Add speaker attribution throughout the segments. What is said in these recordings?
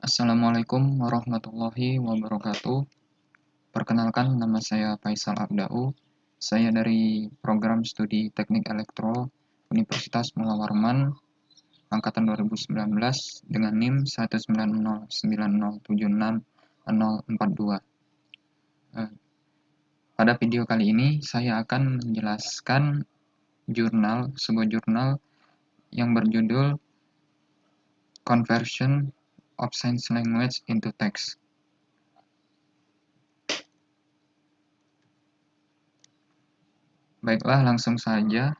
Speaker 1: Assalamualaikum warahmatullahi wabarakatuh. Perkenalkan, nama saya Faisal Abdau. Saya dari program studi Teknik Elektro Universitas Mula Warman angkatan 2019 dengan NIM 19090760042. Pada video kali ini saya akan menjelaskan sebuah jurnal yang berjudul Conversion of Science Language into Text. Baiklah, langsung saja.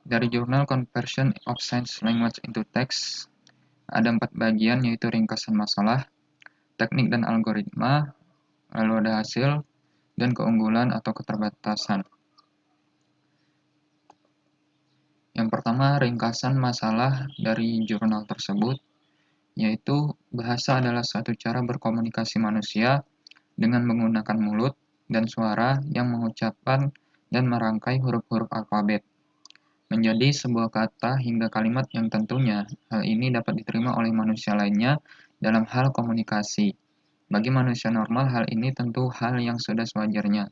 Speaker 1: Dari jurnal Conversion of Science Language into Text, ada 4 bagian, yaitu ringkasan masalah, teknik dan algoritma, lalu ada hasil, dan keunggulan atau keterbatasan. Yang pertama, ringkasan masalah dari jurnal tersebut, yaitu bahasa adalah suatu cara berkomunikasi manusia dengan menggunakan mulut dan suara yang mengucapkan dan merangkai huruf-huruf alfabet menjadi sebuah kata hingga kalimat yang tentunya hal ini dapat diterima oleh manusia lainnya dalam hal komunikasi. Bagi manusia normal, hal ini tentu hal yang sudah sewajarnya.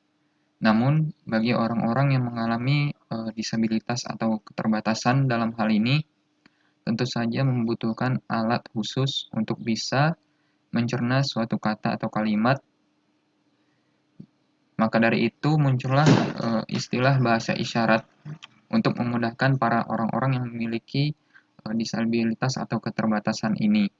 Speaker 1: Namun, bagi orang-orang yang mengalami disabilitas atau keterbatasan dalam hal ini, tentu saja membutuhkan alat khusus untuk bisa mencerna suatu kata atau kalimat. Maka dari itu muncullah istilah bahasa isyarat untuk memudahkan para orang-orang yang memiliki disabilitas atau keterbatasan ini.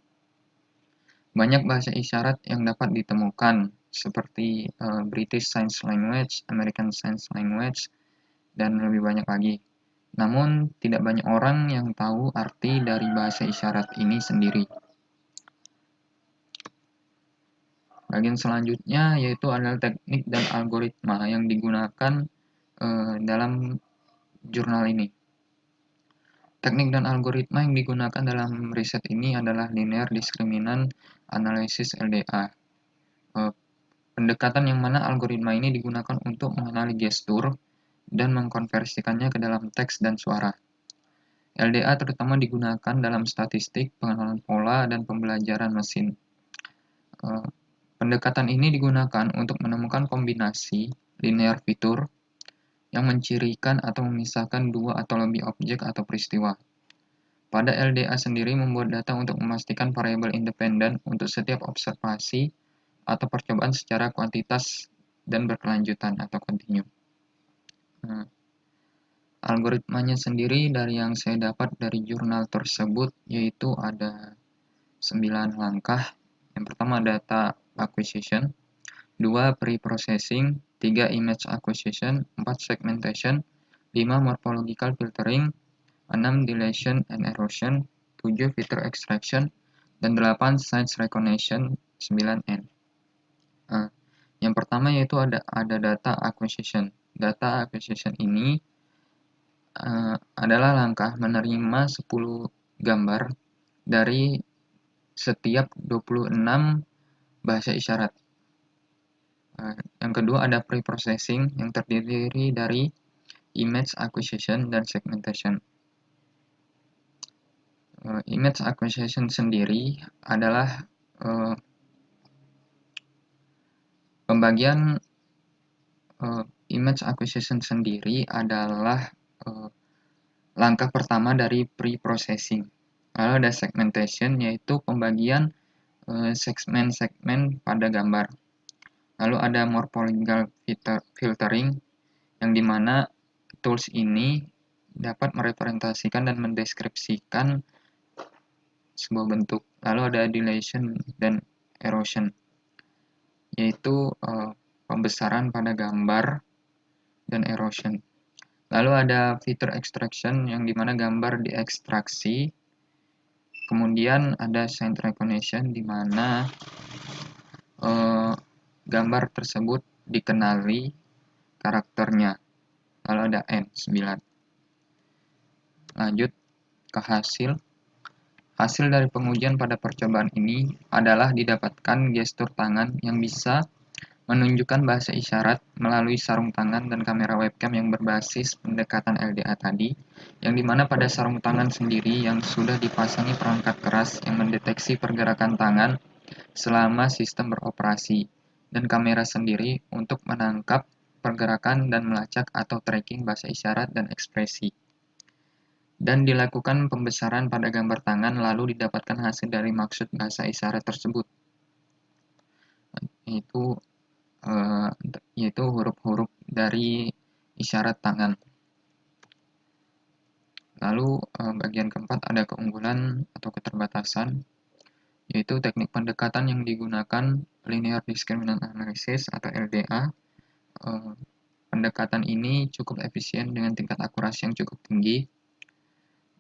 Speaker 1: Banyak bahasa isyarat yang dapat ditemukan, seperti British Sign Language, American Sign Language, dan lebih banyak lagi. Namun, tidak banyak orang yang tahu arti dari bahasa isyarat ini sendiri. Bagian selanjutnya yaitu adalah teknik dan algoritma yang digunakan dalam jurnal ini. Teknik dan algoritma yang digunakan dalam riset ini adalah Linear Discriminant Analysis (LDA). Pendekatan yang mana algoritma ini digunakan untuk mengenali gestur dan mengkonversikannya ke dalam teks dan suara. LDA terutama digunakan dalam statistik, pengenalan pola, dan pembelajaran mesin. Pendekatan ini digunakan untuk menemukan kombinasi linear fitur yang mencirikan atau memisahkan dua atau lebih objek atau peristiwa. Pada LDA sendiri membuat data untuk memastikan variabel independen untuk setiap observasi atau percobaan secara kuantitas dan berkelanjutan atau kontinu. Algoritmanya sendiri dari yang saya dapat dari jurnal tersebut yaitu ada 9 langkah. Yang pertama, data acquisition, 2 pre-processing, 3 image acquisition, 4 segmentation, 5 morphological filtering, 6 deletion and erosion, 7 feature extraction, dan 8 size recognition, 9N. Yang pertama yaitu ada data acquisition. Data acquisition ini adalah langkah menerima 10 gambar dari setiap 26 bahasa isyarat. Yang kedua ada pre-processing yang terdiri dari image acquisition dan segmentation. Image acquisition sendiri adalah pembagian image acquisition sendiri adalah langkah pertama dari pre-processing. Lalu ada segmentation, yaitu pembagian segmen-segmen pada gambar. Lalu ada morphological filtering, yang dimana tools ini dapat merepresentasikan dan mendeskripsikan sebuah bentuk. Lalu ada dilation dan erosion, yaitu pembesaran pada gambar dan erosion. Lalu ada feature extraction, yang dimana gambar diekstraksi. Kemudian ada scene recognition, di mana gambar tersebut dikenali karakternya. Lalu ada N, 9. Lanjut ke hasil. Hasil dari pengujian pada percobaan ini adalah didapatkan gestur tangan yang bisa menunjukkan bahasa isyarat melalui sarung tangan dan kamera webcam yang berbasis pendekatan LDA tadi, yang dimana pada sarung tangan sendiri yang sudah dipasangi perangkat keras yang mendeteksi pergerakan tangan selama sistem beroperasi, dan kamera sendiri untuk menangkap pergerakan dan melacak atau tracking bahasa isyarat dan ekspresi. Dan dilakukan pembesaran pada gambar tangan lalu didapatkan hasil dari maksud bahasa isyarat tersebut, yaitu yaitu huruf-huruf dari isyarat tangan. Lalu bagian keempat ada keunggulan atau keterbatasan, yaitu teknik pendekatan yang digunakan Linear Discriminant Analysis atau LDA. Pendekatan ini cukup efisien dengan tingkat akurasi yang cukup tinggi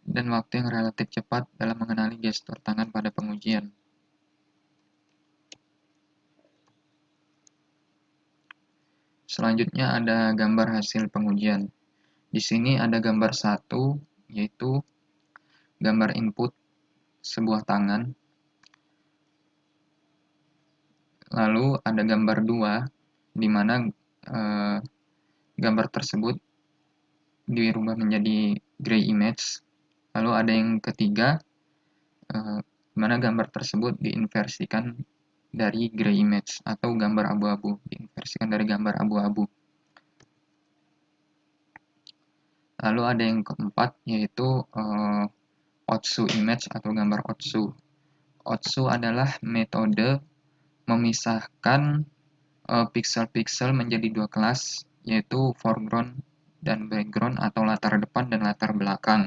Speaker 1: dan waktu yang relatif cepat dalam mengenali gestur tangan pada pengujian. Selanjutnya ada gambar hasil pengujian. Di sini ada gambar 1, yaitu gambar input sebuah tangan. Lalu ada gambar 2, di mana gambar tersebut dirubah menjadi gray image. Lalu ada yang ketiga, di mana gambar tersebut diinversikan dari gray image atau gambar abu-abu, diinversikan dari gambar abu-abu. Lalu ada yang keempat, yaitu Otsu image atau gambar Otsu. Otsu adalah metode memisahkan pixel-pixel menjadi dua kelas, yaitu foreground dan background atau latar depan dan latar belakang.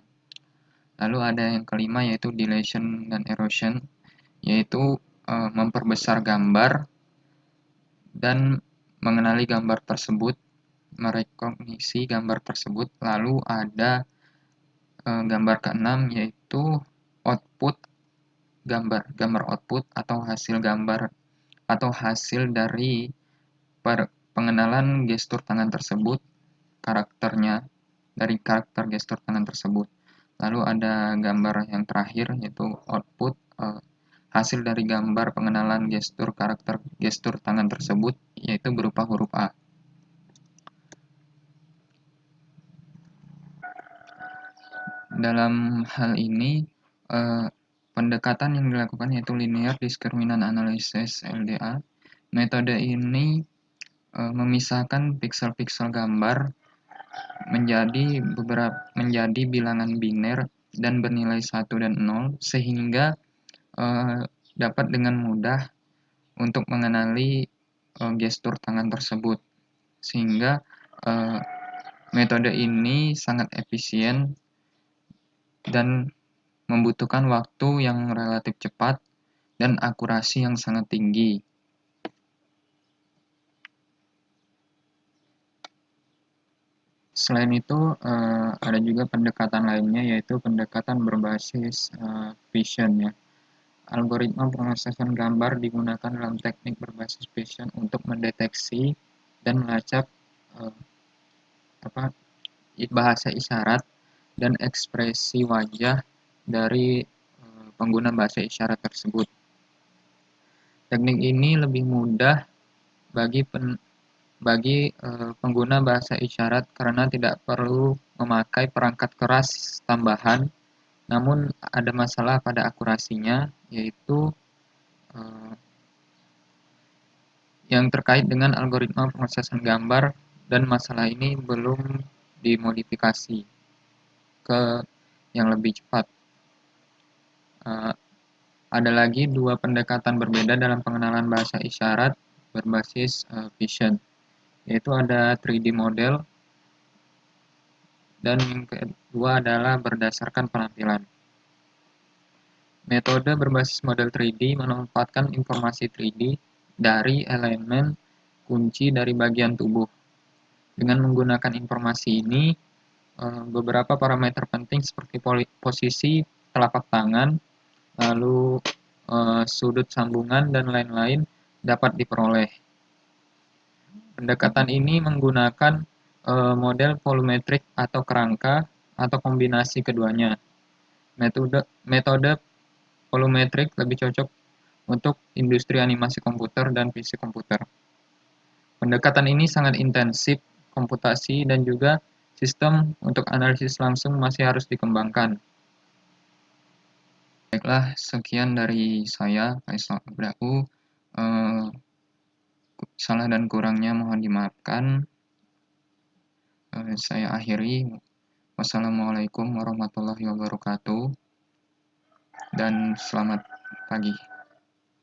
Speaker 1: Lalu ada yang kelima, yaitu dilation dan erosion, yaitu memperbesar gambar dan mengenali gambar tersebut, merekognisi gambar tersebut. Lalu ada gambar keenam, yaitu output gambar output atau hasil gambar atau hasil dari pengenalan gestur tangan tersebut, karakternya dari karakter gestur tangan tersebut. Lalu ada gambar yang terakhir, yaitu output hasil dari gambar pengenalan karakter gestur tangan tersebut, yaitu berupa huruf A. Dalam hal ini, pendekatan yang dilakukan yaitu Linear Discriminant Analysis LDA. Metode ini memisahkan pixel-pixel gambar menjadi bilangan biner dan bernilai 1 dan 0, sehingga dapat dengan mudah untuk mengenali gestur tangan tersebut. Sehingga metode ini sangat efisien dan membutuhkan waktu yang relatif cepat dan akurasi yang sangat tinggi. Selain itu, ada juga pendekatan lainnya, yaitu pendekatan berbasis vision ya. Algoritma pengesasan gambar digunakan dalam teknik berbasis vision untuk mendeteksi dan melacak bahasa isyarat dan ekspresi wajah dari pengguna bahasa isyarat tersebut. Teknik ini lebih mudah bagi pengguna bahasa isyarat karena tidak perlu memakai perangkat keras tambahan, namun ada masalah pada akurasinya, yaitu yang terkait dengan algoritma pengesasan gambar, dan masalah ini belum dimodifikasi ke yang lebih cepat. Ada lagi dua pendekatan berbeda dalam pengenalan bahasa isyarat berbasis vision, yaitu ada 3D model dan yang kedua adalah berdasarkan penampilan. Metode berbasis model 3D memanfaatkan informasi 3D dari elemen kunci dari bagian tubuh. Dengan menggunakan informasi ini, beberapa parameter penting seperti posisi telapak tangan, lalu sudut sambungan, dan lain-lain dapat diperoleh. Pendekatan ini menggunakan model volumetrik atau kerangka atau kombinasi keduanya. Metode volumetrik lebih cocok untuk industri animasi komputer dan fisik komputer. Pendekatan ini sangat intensif, komputasi dan juga sistem untuk analisis langsung masih harus dikembangkan. Baiklah, sekian dari saya, Faisal Abdahu. Salah dan kurangnya mohon dimaafkan. Saya akhiri. Wassalamualaikum warahmatullahi wabarakatuh dan selamat pagi.